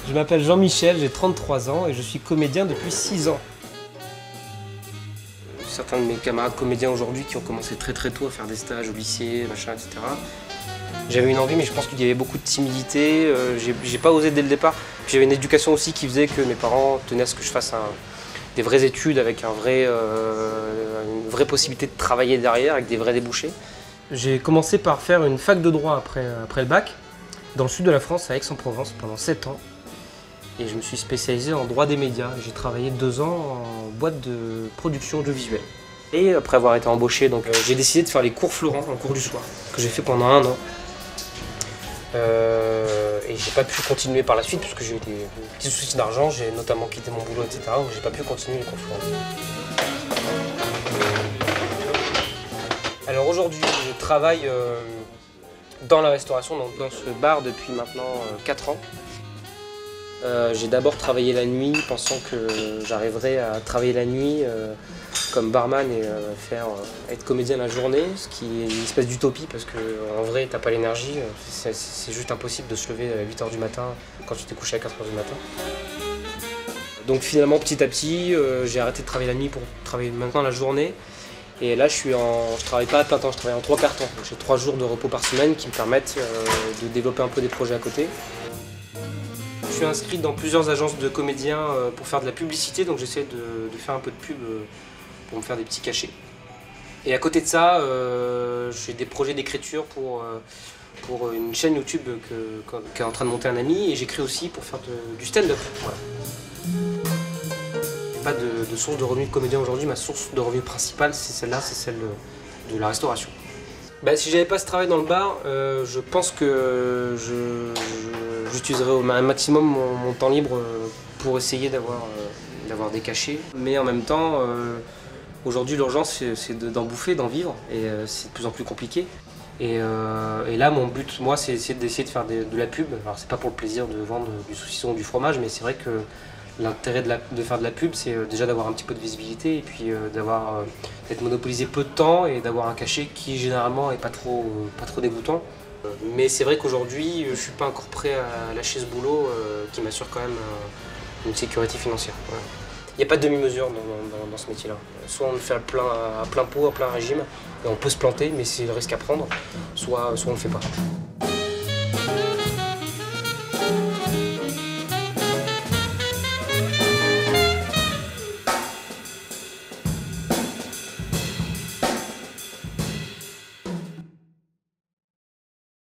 Je m'appelle Jean-Michel, j'ai 33 ans et je suis comédien depuis 6 ans. Certains de mes camarades comédiens aujourd'hui qui ont commencé très tôt à faire des stages au lycée, machin, etc. J'avais une envie, mais je pense qu'il y avait beaucoup de timidité. J'ai pas osé dès le départ. J'avais une éducation aussi qui faisait que mes parents tenaient à ce que je fasse des vraies études avec une vraie possibilité de travailler derrière, avec des vrais débouchés. J'ai commencé par faire une fac de droit après le bac, dans le sud de la France, à Aix-en-Provence, pendant 7 ans. Et je me suis spécialisé en droit des médias. J'ai travaillé 2 ans en boîte de production audiovisuelle. Et après avoir été embauché, j'ai décidé de faire les cours Florent, en cours du soir, que j'ai fait pendant 1 an. Et j'ai pas pu continuer par la suite parce que j'ai eu des petits soucis d'argent, j'ai notamment quitté mon boulot, etc. Donc j'ai pas pu continuer les cours Florent. Alors aujourd'hui, je travaille dans la restauration, donc dans ce bar depuis maintenant 4 ans. J'ai d'abord travaillé la nuit, pensant que j'arriverais à travailler la nuit comme barman et être comédien la journée, ce qui est une espèce d'utopie parce qu'en vrai, t'as pas l'énergie, c'est juste impossible de se lever à 8 h du matin quand tu t'es couché à 4 h du matin. Donc finalement, petit à petit, j'ai arrêté de travailler la nuit pour travailler maintenant la journée. Et là, je travaille pas à plein temps, je travaille en 3/4 temps. J'ai 3 jours de repos par semaine qui me permettent de développer un peu des projets à côté. Je suis inscrit dans plusieurs agences de comédiens pour faire de la publicité, donc j'essaie de faire un peu de pub pour me faire des petits cachets. Et à côté de ça, j'ai des projets d'écriture pour une chaîne YouTube qu'est en train de monter un ami, et j'écris aussi pour faire du stand-up. Voilà. Pas de source de revenus de comédien aujourd'hui, ma source de revenus principale c'est celle-là, c'est celle de la restauration. Si j'avais pas ce travail dans le bar, je pense que j'utiliserais au maximum mon temps libre pour essayer d'avoir des cachets. Mais en même temps, aujourd'hui l'urgence c'est d'en bouffer, d'en vivre, et c'est de plus en plus compliqué. Et là mon but, moi, c'est d'essayer de faire de la pub. Alors c'est pas pour le plaisir de vendre du saucisson ou du fromage, mais c'est vrai que l'intérêt de faire de la pub, c'est déjà d'avoir un petit peu de visibilité et puis d'être monopolisé peu de temps et d'avoir un cachet qui généralement est pas trop dégoûtant. Mais c'est vrai qu'aujourd'hui, je suis pas encore prêt à lâcher ce boulot qui m'assure quand même une sécurité financière. Voilà. Il n'y a pas de demi-mesure dans ce métier-là. Soit on le fait à plein pot, à plein régime, et on peut se planter, mais c'est le risque à prendre, soit on ne le fait pas.